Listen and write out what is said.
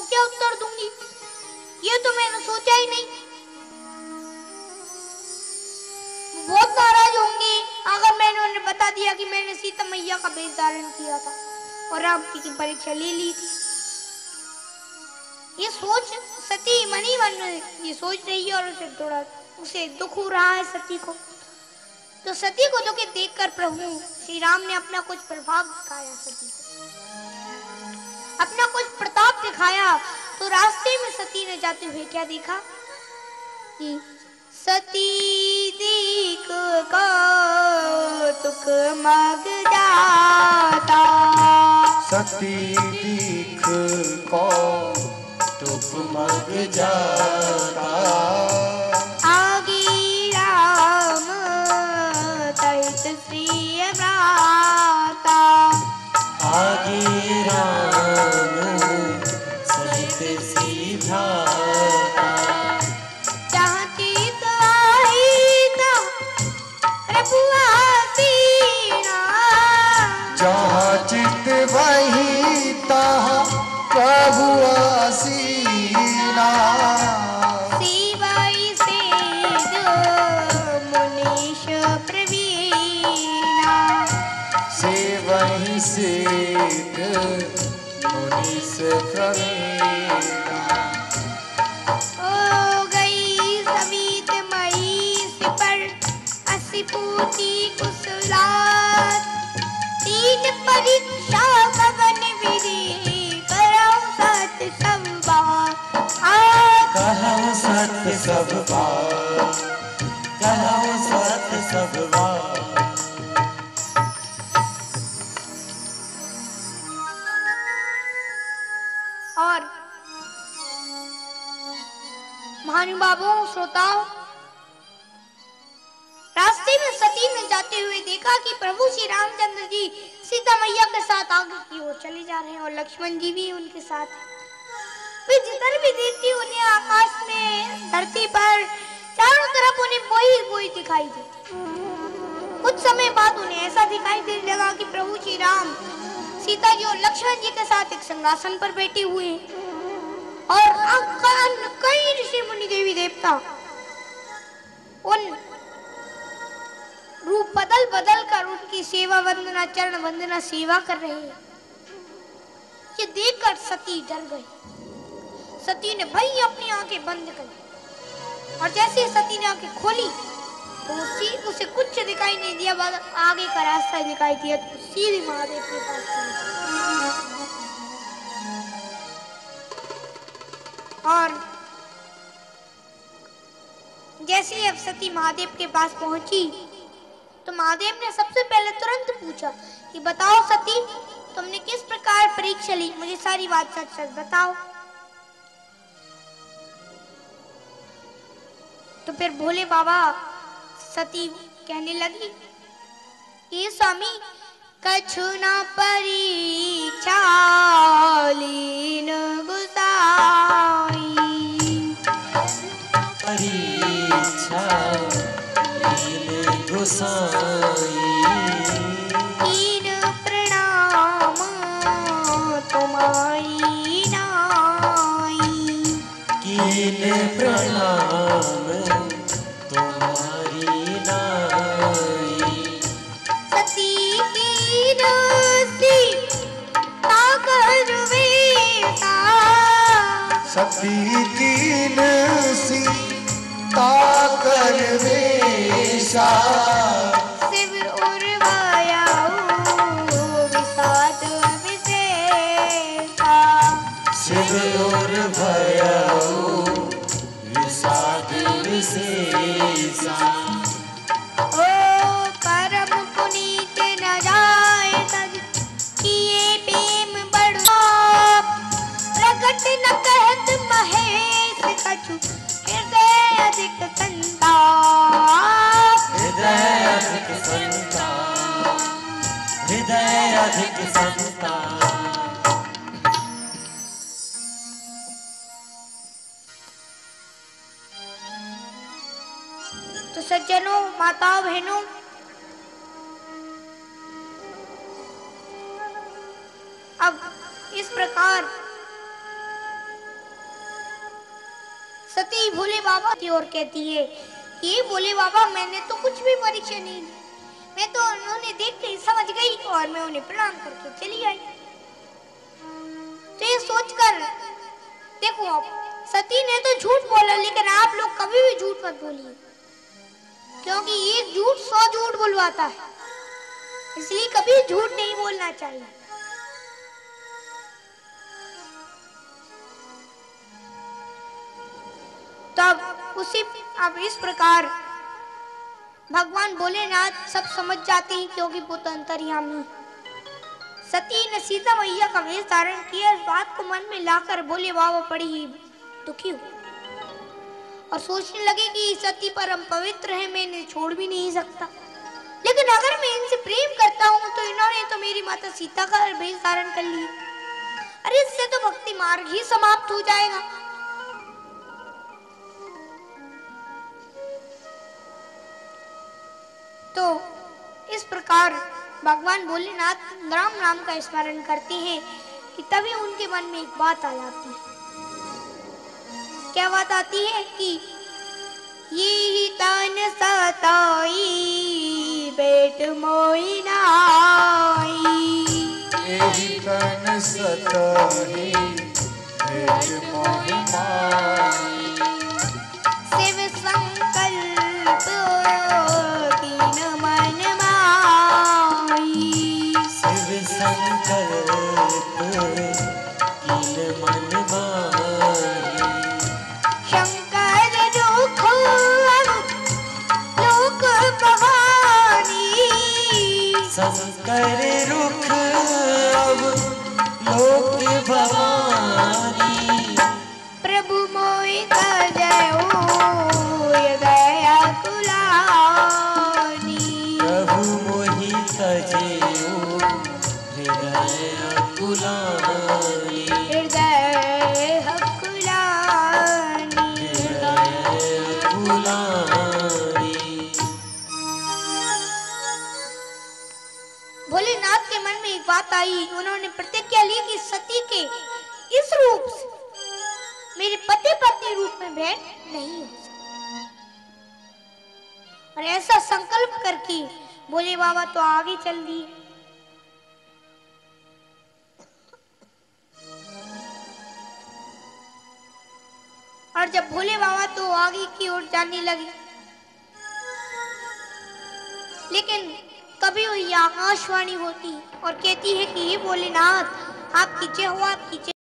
को क्या उत्तर दूंगी, ये तो मैंने सोचा ही नहीं। बहुत नाराज होंगे अगर मैंने उन्हें बता दिया कि मैंने सीता मैया का वेश धारण किया था और राम जी की परीक्षा ले ली थी। ये सोच सती मनी मन ये सोच रही है और उसे दुख हो रहा है सती को। तो सती को दुखी देखकर प्रभु श्री राम ने अपना कुछ प्रभाव दिखाया, सती को अपना कुछ प्रताप दिखाया। तो रास्ते में सती ने जाते हुए क्या देखा कि सती देख कौतुक मग जाता, सती देख कौतुक मग जाता, आगे राम तहित श्री भ्राता, आगे राम सहित श्री भ्राता, चाहती तो आई था प्रभु आसीना, जहाँ चित वही तहाँ प्रभु आसीना, शिवाई से मुनीश प्रवीणा, से वही सिद्ध मुनीस प्रवीणा, हो गई सवित मई पर असी पूती कुशलात, तीन परीक्षा गगन विधि कराओ सत सब बात, कहो सत्य सब बात, कहो सत्य सब बात। और महानुभावों श्रोताओं, रास्ते में सती ने जाते हुए देखा कि प्रभु श्री रामचंद्र जी सीता मैया के साथ आगे की ओर चले जा रहे हैं और लक्ष्मण जी भी उनके साथ हैं। वे जिधर भी देखती उन्हें आकाश में धरती पर चारों तरफ उन्हें वही दिखाई देती। कुछ समय बाद उन्हें ऐसा दिखाई देने लगा कि प्रभु श्री राम सीता जी और लक्ष्मण जी के साथ एक सिंहासन पर बैठे हुए हैं और कई ऋषि मुनि देवी देवता उन रूप बदल बदल कर उनकी सेवा वंदना चरण वंदना सेवा कर रहे हैं। ये देखकर सती डर गई। सती ने भाई अपनी आंखें बंद कर और जैसे सती ने आंखें खोली तो उसे कुछ दिखाई नहीं दिया, बस आगे का रास्ता दिखाई दिया। तो सीधे महादेव के पास चली और जैसे ही अब सती महादेव के पास पहुंची तो महादेव ने सबसे पहले तुरंत पूछा कि बताओ सती, तुमने किस प्रकार परीक्षा ली, मुझे सारी बात सच सच बताओ। तो फिर भोले बाबा सती कहने लगी कि स्वामी कछु न परीक्षा लीन गुसाई, परीक्षा लीन गुसाई, कीन प्रणाम तुम्हारी नाई, कीन प्रणाम तुम्हारी नाई, सती कीन सीता कर वेसा, सती कीन सीता कर वेशा, शिव उर्वाया विषाद विशेषा, शिव और भयऊ विषाद विशेषा, ओ परम पुनीत न जाए तज किए प्रेम बड़ो, प्रकट न कहत महेश कछु हृदय अधिक संताप, हृदय अधिक संताप, हृदय अधिक संताप। तो सज्जनों, माताओं, बहनों, अब इस प्रकार सती भोले बाबा की ओर कहती है कि भोले बाबा मैंने तो कुछ भी परीक्षा नहीं ली, मैं तो उन्होंने देखते ही समझ गई और मैं उन्हें प्रणाम करके चली आई। तो ये सोचकर देखो, आप सती ने तो झूठ बोला, लेकिन आप लोग कभी भी झूठ मत बोलिए, क्योंकि एक झूठ 100 झूठ बुलवाता है, इसलिए कभी झूठ नहीं बोलना चाहिए। अब इस प्रकार भगवान भोलेनाथ सब समझ जाते हैं, क्योंकि वो तो अंतर्यामी। सती ने सीता मैया का वेश धारण किया। इस बात को मन में लाकर भोले बाबा बड़ी ही दुखी हुए और सोचने लगे कि सती परम पवित्र है, मैं इन्हें छोड़ भी नहीं सकता, लेकिन अगर मैं इनसे प्रेम करता हूँ तो इन्होंने तो मेरी माता सीता का वेश धारण कर लिया, अरे इससे तो भक्ति मार्ग ही समाप्त हो जाएगा। तो इस प्रकार भगवान भोलेनाथ राम नाम का स्मरण करते हैं कि तभी उनके मन में एक बात आ जाती है। क्या बात आती है कि ये ही तन सताई बेट मोई नाई, ये ही तन सताई बेट मोई नाई, शिव संकल्प कीन मन माई, शिव संकल्प कीन मन माई, शंकर दुख लोक भवानी, शंकर रुख अब लोक भवानी, प्रभु मोहि तजयो दया कुलानी, प्रभु मोहि तजयो हृदय कुलानी, हृदय कुलानी। हृदय कुलानी। भोलेनाथ के मन में एक बात आई। उन्होंने प्रतिज्ञा ली कि सती के इस रूप से मेरे पति पत्नी रूप में भेंट नहीं हो सकती, और ऐसा संकल्प करके भोले बाबा तो आगे चल दिए। और जब भोले बाबा तो आगे की ओर जाने लगे, लेकिन तभी वही आकाशवाणी होती और कहती है कि हे भोलेनाथ, आपकी जय हो, आपकी जय।